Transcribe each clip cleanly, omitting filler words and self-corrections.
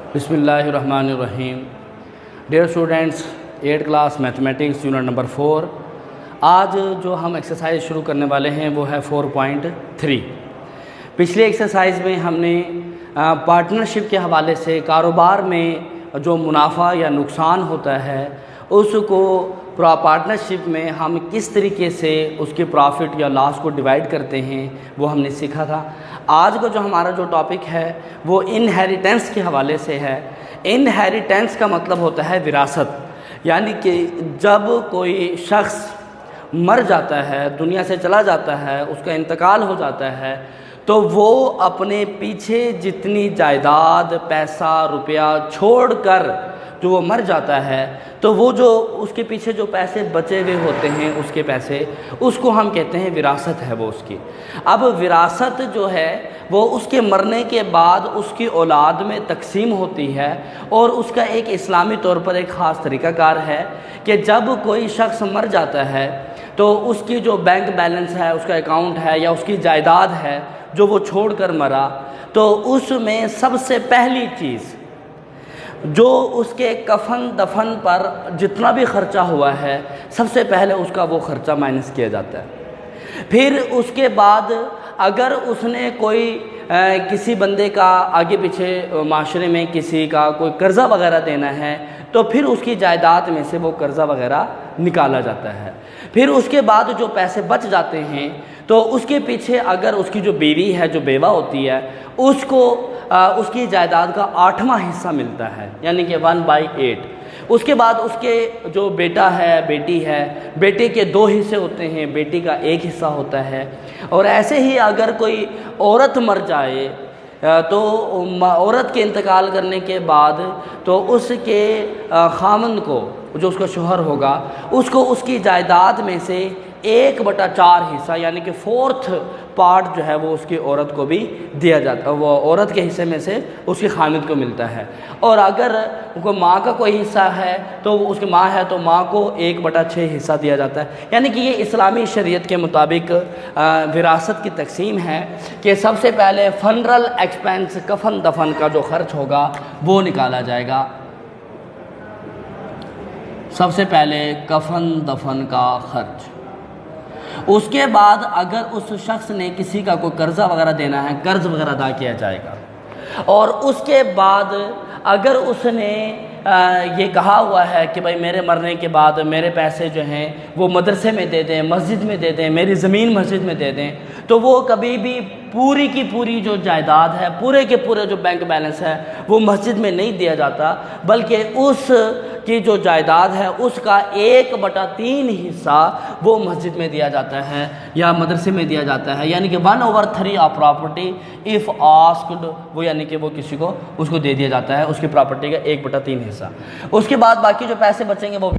बिस्मिल्लाहिर्रहमानिर्रहीम। Dear students, 8th class mathematics unit number 4। आज जो हम एक्सरसाइज शुरू करने वाले हैं वो है 4.3। पिछली एक्सरसाइज में हमने पार्टनरशिप के हवाले से कारोबार में जो मुनाफा या नुकसान होता है उसको पार्टनरशिप में हम किस तरीके से उसके प्रॉफिट या लॉस को डिवाइड करते हैं वो हमने सीखा था। आज का जो हमारा जो टॉपिक है वो इनहेरिटेंस के हवाले से है। इनहेरिटेंस का मतलब होता है विरासत, यानी कि जब कोई शख्स मर जाता है, दुनिया से चला जाता है, उसका इंतकाल हो जाता है, तो वो अपने पीछे जितनी जायदाद, पैसा, रुपया छोड़कर जो वो मर जाता है तो वो जो उसके पीछे जो पैसे बचे हुए होते हैं उसके पैसे, उसको हम कहते हैं विरासत है वो उसकी। अब विरासत जो है वो उसके मरने के बाद उसकी औलाद में तकसीम होती है और उसका एक इस्लामी तौर पर एक ख़ास तरीक़ाकार है कि जब कोई शख्स मर जाता है तो उसकी जो बैंक बैलेंस है, उसका अकाउंट है या उसकी जायदाद है जो वो छोड़ कर मरा, तो उसमें सबसे पहली चीज़ जो उसके कफन दफन पर जितना भी ख़र्चा हुआ है सबसे पहले उसका वो ख़र्चा माइनस किया जाता है। फिर उसके बाद अगर उसने कोई किसी बंदे का आगे पीछे माशरे में किसी का कोई कर्ज़ा वगैरह देना है तो फिर उसकी जायदाद में से वो कर्ज़ा वगैरह निकाला जाता है। फिर उसके बाद जो पैसे बच जाते हैं तो उसके पीछे अगर उसकी जो बीवी है, जो बेवा होती है, उसको उसकी जायदाद का 8वां हिस्सा मिलता है, यानी कि 1/8। उसके बाद उसके जो बेटा है, बेटी है, बेटे के 2 हिस्से होते हैं, बेटी का 1 हिस्सा होता है। और ऐसे ही अगर कोई औरत मर जाए तो औरत के इंतकाल करने के बाद तो उसके खामन को, जो उसका शोहर होगा, उसको उसकी जायदाद में से 1/4 हिस्सा, यानी कि 4th पार्ट जो है वो उसकी औरत को भी दिया जाता है, वो औरत के हिस्से में से उसके खामिद को मिलता है। और अगर कोई माँ का कोई हिस्सा है तो उसकी माँ है तो माँ को 1/6 हिस्सा दिया जाता है। यानी कि ये इस्लामी शरीयत के मुताबिक विरासत की तकसीम है कि सबसे पहले फनरल एक्सपेंस, कफन दफन का जो खर्च होगा वो निकाला जाएगा। सबसे पहले कफन दफन का खर्च। उसके बाद अगर उस शख्स ने किसी का कोई कर्ज़ा वगैरह देना है, कर्ज़ वगैरह अदा किया जाएगा। और उसके बाद अगर उसने ये कहा हुआ है कि भाई मेरे मरने के बाद मेरे पैसे जो हैं वो मदरसे में दे दें, मस्जिद में दे दें, मेरी ज़मीन मस्जिद में दे दें, तो वो कभी भी पूरी की पूरी जो जायदाद है, पूरे के पूरे जो बैंक बैलेंस है वो मस्जिद में नहीं दिया जाता, बल्कि उस की जो जायदाद है उसका 1/3 हिस्सा वो मस्जिद में दिया जाता है या मदरसे में दिया जाता है। यानी कि 1/3 ऑफ प्रॉपर्टी इफ़ आस्क्ड, वो यानी कि वो किसी को उसको दे दिया जाता है, उसकी प्रॉपर्टी का 1/3 हिस्सा। उसके बाद बाकी जो पैसे बचेंगे वो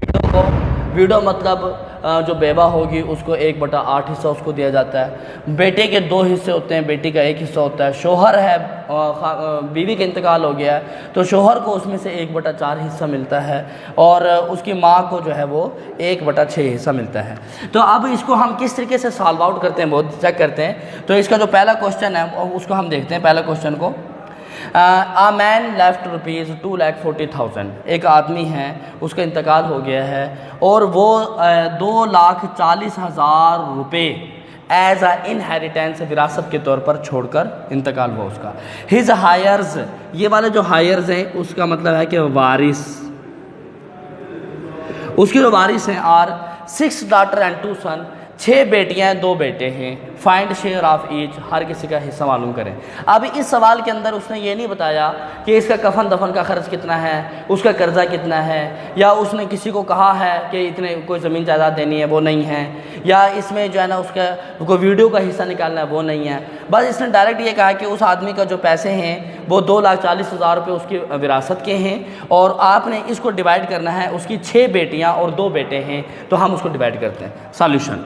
विडो मतलब जो बेवा होगी उसको 1/8 हिस्सा उसको दिया जाता है। बेटे के 2 हिस्से होते हैं, बेटी का 1 हिस्सा होता है। शोहर है, बीवी का इंतकाल हो गया है तो शोहर को उसमें से 1/4 हिस्सा मिलता है और उसकी माँ को जो है वो 1/6 हिस्सा मिलता है। तो अब इसको हम किस तरीके से सॉल्व आउट करते हैं वो चेक करते हैं। तो इसका जो पहला क्वेश्चन है उसको हम देखते हैं। पहला क्वेश्चन को, आ मैन लेफ्ट ₹2,40,000। एक आदमी है, उसका इंतकाल हो गया है और वो 2,40,000 रुपये एज आ इनहेरिटेंस, विरासत के तौर पर छोड़कर इंतकाल हुआ उसका। हिज हायर्स, ये वाले जो हायर्स हैं उसका मतलब है कि वारिस, उसके जो वारिस हैं आर 6 daughters and 2 sons, 6 बेटियां 2 बेटे हैं। फाइंड शेयर ऑफ ईच, हर किसी का हिस्सा मालूम करें। अब इस सवाल के अंदर उसने ये नहीं बताया कि इसका कफन दफन का खर्च कितना है, उसका कर्जा कितना है, या उसने किसी को कहा है कि इतने कोई ज़मीन जायदाद देनी है, वो नहीं है, या इसमें जो है ना उसका वीडियो का हिस्सा निकालना है, वो नहीं है। बस इसने डायरेक्ट ये कहा कि उस आदमी का जो पैसे हैं वो 2,40,000 रुपये उसकी विरासत के हैं और आपने इसको डिवाइड करना है। उसकी 6 बेटियाँ और 2 बेटे हैं तो हम उसको डिवाइड करते हैं। सॉल्यूशन,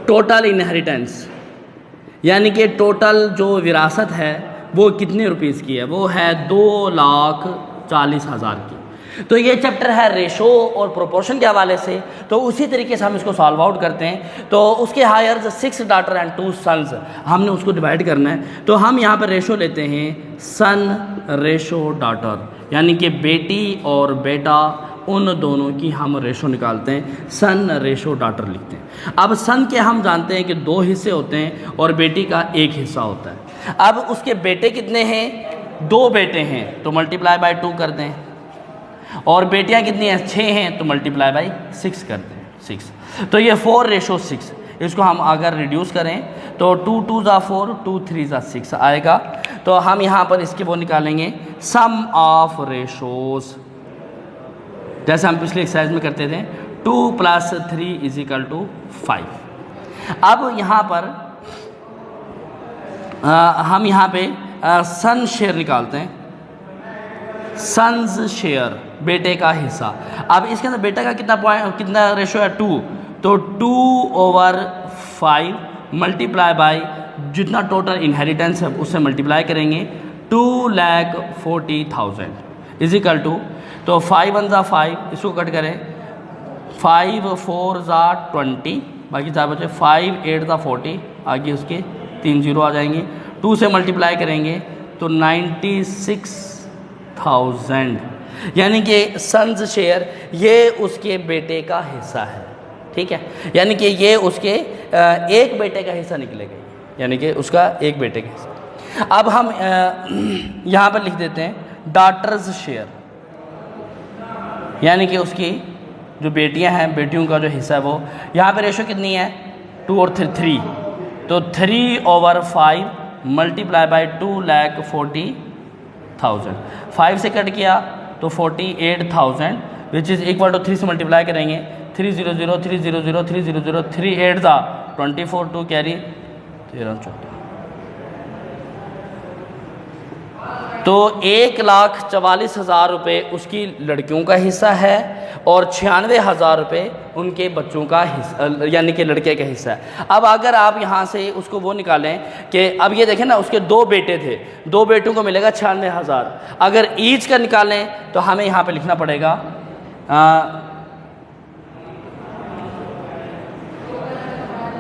टोटल इनहेरिटेंस, यानी कि टोटल जो विरासत है वो कितने रुपीस की है, वो है 2,40,000 की। तो ये चैप्टर है रेशो और प्रोपोर्शन के हवाले से, तो उसी तरीके से हम इसको सॉल्व आउट करते हैं। तो उसके हायर 6 डॉटर एंड 2 सन्स, हमने उसको डिवाइड करना है। तो हम यहाँ पर रेशो लेते हैं सन रेशो डॉटर, यानी कि बेटी और बेटा उन दोनों की हम रेशो निकालते हैं, सन रेशो डॉटर लिखते हैं। अब सन के हम जानते हैं कि 2 हिस्से होते हैं और बेटी का 1 हिस्सा होता है। अब उसके बेटे कितने हैं? 2 बेटे हैं, तो मल्टीप्लाई बाय 2 कर दें, और बेटियां कितनी हैं? 6 हैं, तो मल्टीप्लाई बाय 6 कर दें, 6। तो ये 4:6, इसको हम अगर रिड्यूस करें तो 2 2 ज़ा 4, 2 3 ज़ा 6 आएगा। तो हम यहाँ पर इसके वो निकालेंगे सम ऑफ रेशोज़, जैसे हम पिछले एक्सरसाइज में करते थे, 2 + 3 = 5। अब यहाँ पर हम यहाँ पे सन शेयर निकालते हैं, सन्स शेयर, बेटे का हिस्सा। अब इसके अंदर बेटे का कितना रेशो है? 2, तो 2/5 मल्टीप्लाई बाय जितना टोटल इनहेरिटेंस है उससे मल्टीप्लाई करेंगे, 2,40,000 = तो 5 1 ज़ा 5, इसको कट करें, 5 4 ज़ा 20, बाकी 4 बचे, 5 8 ज़ा 40, आगे उसके 3 0 आ जाएंगे, 2 से मल्टीप्लाई करेंगे तो 96,000, यानी कि सन्स शेयर ये उसके बेटे का हिस्सा है। ठीक है, यानी कि ये उसके एक बेटे का हिस्सा निकलेगा, यानी कि उसका एक बेटे का हिस्सा। अब हम यहाँ पर लिख देते हैं डॉटर्स शेयर, यानी कि उसकी जो बेटियां हैं, बेटियों का जो हिस्सा है वो, यहाँ पे रेशो कितनी है? 2 और 3, तो 3/5 मल्टीप्लाई बाय 2,40,000, 5 से कट किया तो 48,000 विच इज़ इक्वल टू 3 से मल्टीप्लाई करेंगे, 300 300 300 3 8 ज़ा 24, 2 कैरी 13 14, तो 1,44,000 रुपये उसकी लड़कियों का हिस्सा है और 96,000 रुपये उनके बच्चों का हिस्सा, यानी कि लड़के का हिस्सा है। अब अगर आप यहाँ से उसको वो निकालें कि अब ये देखें ना, उसके 2 बेटे थे, 2 बेटों को मिलेगा 96,000। अगर ईच का निकालें तो हमें यहाँ पे लिखना पड़ेगा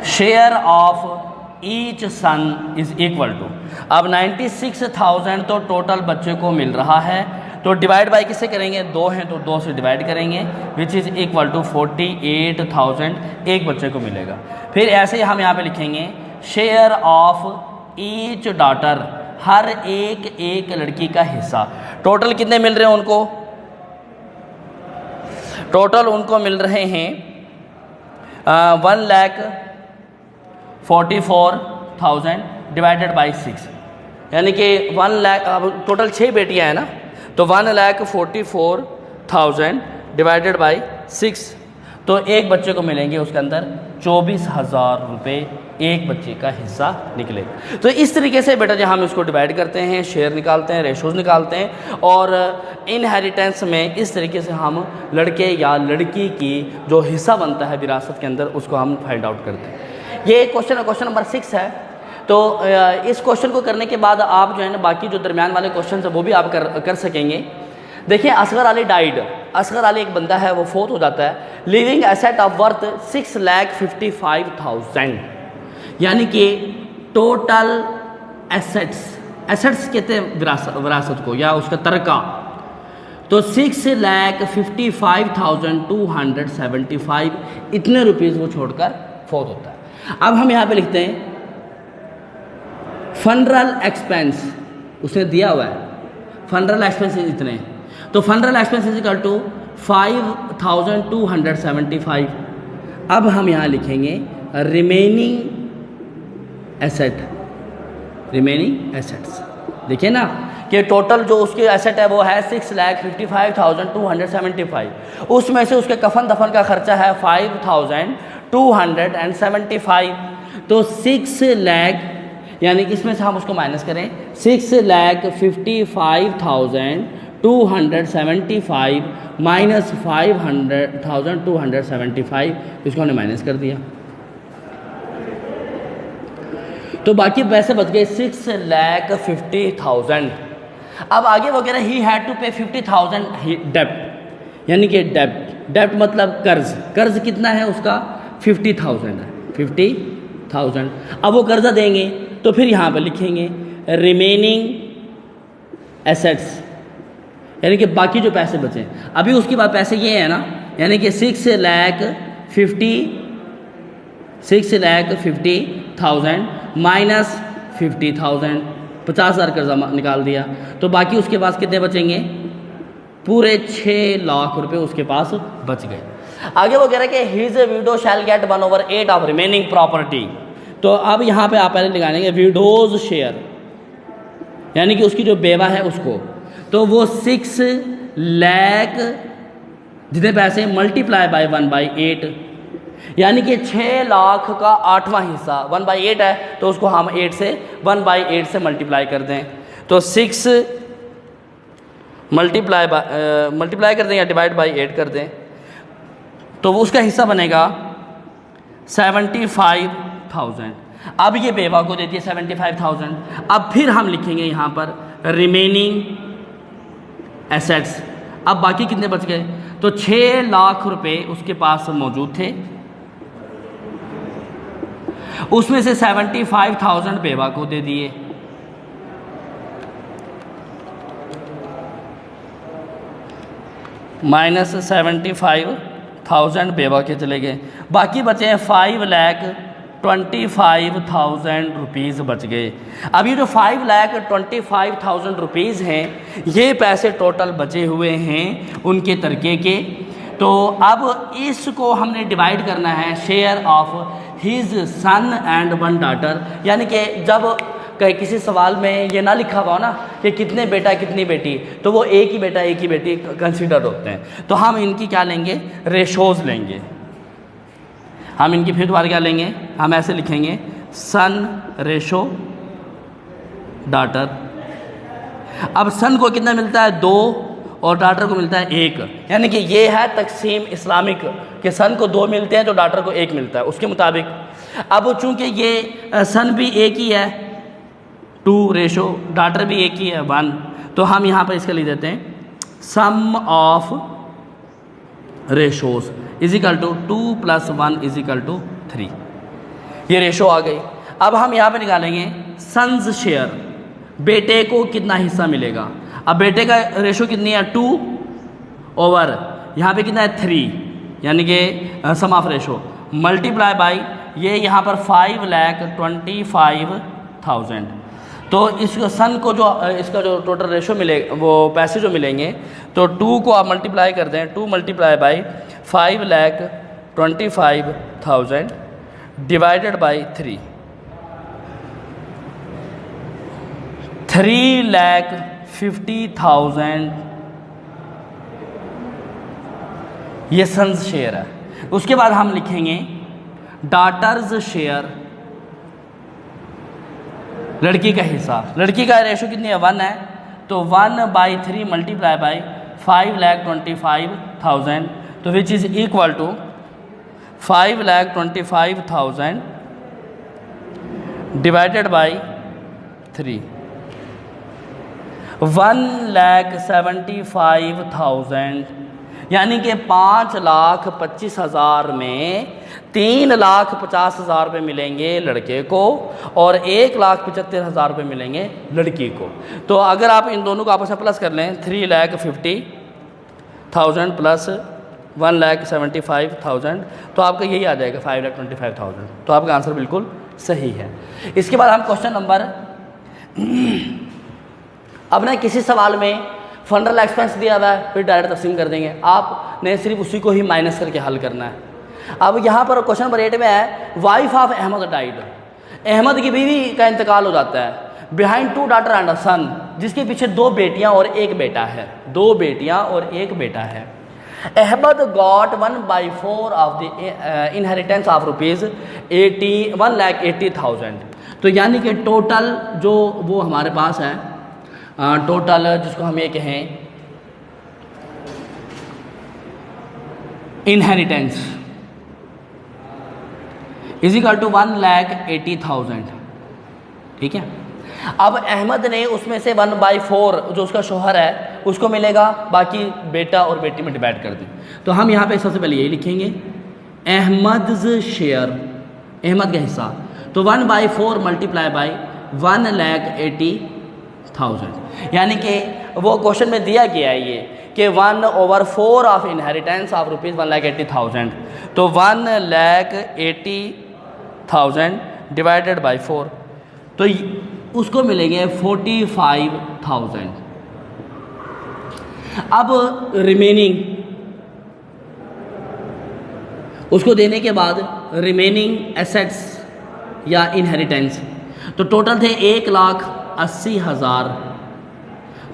share of each son is equal to, अब 96,000 तो टोटल बच्चे को मिल रहा है, तो डिवाइड बाय किससे करेंगे? 2 हैं तो 2 से डिवाइड करेंगे, विच इज़ इक्वल टू 48,000 एक बच्चे को मिलेगा। फिर ऐसे ही हम यहाँ पे लिखेंगे शेयर ऑफ ईच डॉटर, हर एक लड़की का हिस्सा। टोटल कितने मिल रहे हैं उनको? टोटल उनको मिल रहे हैं 1,44,000 डिवाइडेड बाई 6, यानी कि 1 लाख, अब टोटल 6 बेटियां हैं ना, तो 1,44,000 डिवाइडेड बाई 6, तो एक बच्चे को मिलेंगे उसके अंदर 24,000 रुपये, एक बच्चे का हिस्सा निकलेगा। तो इस तरीके से बेटा जी हम इसको डिवाइड करते हैं, शेयर निकालते हैं, रेशोज़ निकालते हैं, और इनहेरिटेंस में इस तरीके से हम लड़के या लड़की की जो हिस्सा बनता है विरासत के अंदर उसको हम फाइंड आउट करते हैं। ये क्वेश्चन नंबर 6 है। तो इस क्वेश्चन को करने के बाद आप जो है ना बाकी जो दरमियान वाले क्वेश्चन है वो भी आप कर सकेंगे। देखिए असगर अली डाइड, असगर अली एक बंदा है वो फोत हो जाता है, लिविंग एसेट ऑफ वर्थ 6,55,000, यानी कि टोटल एसेट्स कहते हैं विरासत को या उसका तरका, तो 6,55,275 इतने रुपीज़ वो छोड़कर फोत होता है। अब हम यहाँ पे लिखते हैं फनरल एक्सपेंस, उसने दिया हुआ है फनरल एक्सपेंसेस इतने, तो फनरल एक्सपेंसेस इक्वल टू 5,275। अब हम यहाँ लिखेंगे रिमेनिंग एसेट्स, देखिए ना कि टोटल जो उसके एसेट है वो है 6,55,275, उसमें से उसके कफन दफन का खर्चा है 5,275, तो 6 लाख, यानी कि इसमें से हम उसको माइनस करें 6,55,275 माइनस 500,275, इसको हमने माइनस कर दिया, तो बाकी पैसे बच गए 6,50,000। अब आगे वगैरह ही हैड टू पे 50,000 डेप्ट, यानी कि डेब्ट मतलब कर्ज कितना है उसका 50,000 है, 50,000। अब वो कर्जा देंगे तो फिर यहाँ पर लिखेंगे रिमेनिंग एसेट्स, यानी कि बाकी जो पैसे बचे। अभी उसके बाद पैसे ये है ना, यानी कि 6,50,000 माइनस 50,000, 50,000 कर्जा निकाल दिया, तो बाकी उसके पास कितने बचेंगे, पूरे 6 लाख रुपए उसके पास बच गए। आगे वो कह रहे हैं कि his window shell gate 1/8 of remaining property. तो अब यहाँ पे आप पहले निकालेंगे विडोज शेयर, यानी कि उसकी जो बेवा है उसको, तो वो 6 लाख जितने पैसे मल्टीप्लाई बाय 1/8, यानी कि 6 लाख का 8वां हिस्सा 1/8 है, तो उसको हम 1/8 से मल्टीप्लाई कर दें, तो 6 मल्टीप्लाई कर दें या डिवाइड बाय 8 कर दें, तो उसका हिस्सा बनेगा 75,000। अब ये बेवा को देती है 75,000। अब फिर हम लिखेंगे यहाँ पर रिमेनिंग एसेट्स। अब बाकी कितने बच गए, तो 6 लाख रुपए उसके पास मौजूद थे, उसमें से 75,000 बेवा को दे दिए, माइनस 75,000 बेवा के चले गए, बाकी बचे हैं 5,25,000 रुपीज़ बच गए। अब ये जो 5,25,000 रुपीज़ हैं, ये पैसे टोटल बचे हुए हैं उनके तरके के। तो अब इसको हमने डिवाइड करना है share of his son and 1 daughter, यानी कि जब कहीं किसी सवाल में ये ना लिखा हुआ ना कि कितने बेटा कितनी बेटी, तो वो एक ही बेटा एक ही बेटी कंसीडर होते हैं। तो हम इनकी क्या लेंगे, रेशोज़ लेंगे। हम इनकी फिर दोबारा क्या लेंगे, हम ऐसे लिखेंगे सन रेशो डॉटर। अब सन को कितना मिलता है, 2, और डॉटर को मिलता है 1, यानी कि ये है तकसीम इस्लामिक कि सन को 2 मिलते हैं तो डॉटर को 1 मिलता है, उसके मुताबिक। अब चूंकि ये सन भी एक ही है 2 रेशो, डॉटर भी एक ही है 1, तो हम यहाँ पर इसका लिख देते हैं sum of ratios is equal to 2 + 1 is equal to 3। ये रेशो आ गई। अब हम यहाँ पे निकालेंगे सन्स शेयर, बेटे को कितना हिस्सा मिलेगा। अब बेटे का रेशो कितनी है, 2 ओवर यहाँ पे कितना है 3, यानी कि सम ऑफ रेशो मल्टीप्लाई बाई ये यहाँ पर 5,25,000। तो इसको सन को जो इसका जो टोटल रेशो मिलेगा, वो पैसे जो मिलेंगे, तो 2 को आप मल्टीप्लाई कर दें, 2 मल्टीप्लाई बाई 5,25,000 डिवाइडेड बाई 3, 3,50,000 ये सन्स शेयर है। उसके बाद हम लिखेंगे डॉटर्स शेयर, लड़की का हिस्सा। लड़की का रेशो कितनी है, 1 है, तो 1/3 मल्टीप्लाई बाई 5,25,000, तो which is equal to 5,25,000 divided by 3, 1,75,000, यानी कि 5,25,000 में 3,50,000 रुपये मिलेंगे लड़के को और 1,75,000 रुपये मिलेंगे लड़की को। तो अगर आप इन दोनों को आपस में प्लस कर लें, 3,50,000 प्लस 1,75,000, तो आपका यही आ जाएगा 5,25,000। तो आपका आंसर बिल्कुल सही है। इसके बाद हम क्वेश्चन नंबर अब ना किसी सवाल में फंडल एक्सपेंस दिया हुआ है, फिर डायरेक्ट तकसीम कर देंगे, आपने सिर्फ उसी को ही माइनस करके हल करना है। अब यहाँ पर क्वेश्चन नंबर 8 में है wife of Ahmed died, Ahmed की बीवी का इंतकाल हो जाता है, behind 2 daughter and a son, जिसके पीछे 2 बेटियाँ और 1 बेटा है, 2 बेटियाँ और 1 बेटा है। Ahmed got 1/4 of the inheritance of ₹1,80,000। तो यानी कि टोटल जो वो हमारे पास है, टोटल जिसको हम ये कहें इनहेरिटेंस इज इक्वल टू 1,80,000, ठीक है। अब अहमद ने उसमें से 1/4 जो उसका शोहर है उसको मिलेगा, बाकी बेटा और बेटी में डिवाइड कर दें। तो हम यहाँ पे सबसे पहले यही लिखेंगे, अहमद शेयर, अहमद का हिस्सा, तो 1/4 मल्टीप्लाई बाई 1,80,000, यानी कि वो क्वेश्चन में दिया गया है ये कि 1/4 ऑफ इनहेरिटेंस ऑफ रुपीज़ 1,80,000, तो 1,80,000 डिवाइडेड बाई 4, तो उसको मिलेंगे 45,000। अब रिमेनिंग उसको देने के बाद रिमेनिंग एसेट्स या इनहेरिटेंस, तो टोटल थे 1,80,000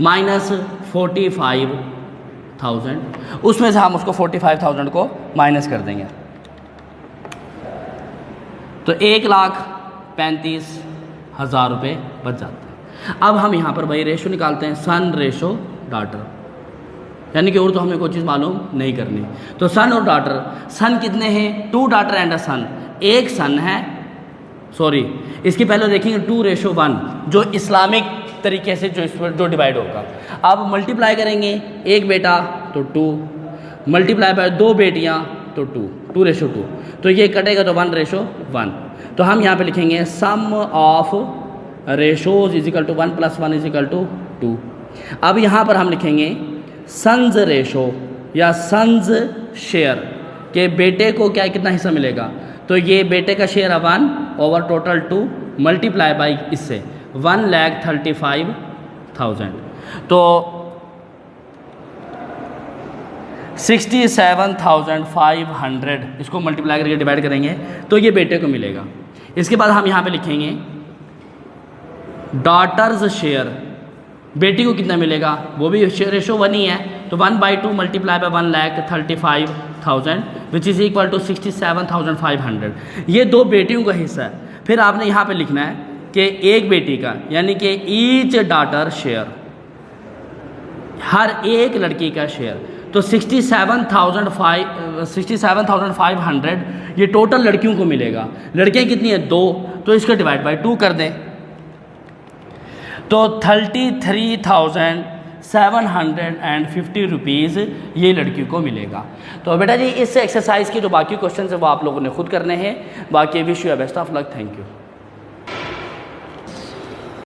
माइनस 45,000, उसमें से हम उसको 45,000 को माइनस कर देंगे, तो 1,35,000 रुपये बच जाते हैं। अब हम यहाँ पर भाई रेशो निकालते हैं, सन रेशो डाटर, यानी कि और तो हमें कोई चीज़ मालूम नहीं करनी। तो सन और डाटर, सन कितने हैं, 2 डाटर एंड अ सन, एक सन है, सॉरी इसकी पहले देखेंगे 2:1 जो इस्लामिक तरीके से जो डिवाइड होगा। अब मल्टीप्लाई करेंगे, एक बेटा तो 2, मल्टीप्लाई बाय 2 बेटियां तो 2:2, तो ये कटेगा तो 1:1। तो हम यहाँ पे लिखेंगे सम ऑफ रेशोज इजिकल टू 1 + 1 = 2। अब यहाँ पर हम लिखेंगे सन्स रेशो या सन्स शेयर के बेटे को क्या कितना हिस्सा मिलेगा, तो ये बेटे का शेयर है 1 टोटल 2 मल्टीप्लाई बाई इससे 1,35,000, तो 67,500 इसको मल्टीप्लाई करके डिवाइड करेंगे तो ये बेटे को मिलेगा। इसके बाद हम यहाँ पे लिखेंगे डॉटर्स शेयर, बेटी को कितना मिलेगा, वो भी शेयर रेशो 1 ही है, तो 1/2 multiply by 1,35,000 which is equal to 67,500। ये 2 बेटियों का हिस्सा है। फिर आपने यहाँ पे लिखना है कि एक बेटी का, यानी कि ईच डॉटर शेयर, हर एक लड़की का शेयर, तो 67,500 ये टोटल लड़कियों को मिलेगा। लड़कियाँ कितनी है 2, तो इसको डिवाइड बाय 2 कर दें, तो 33,750 रुपीज़ ये लड़की को मिलेगा। तो बेटा जी इस एक्सरसाइज के जो बाकी क्वेश्चन है वो आप लोगों ने खुद करने हैं। बाकी wish you best of luck, thank you.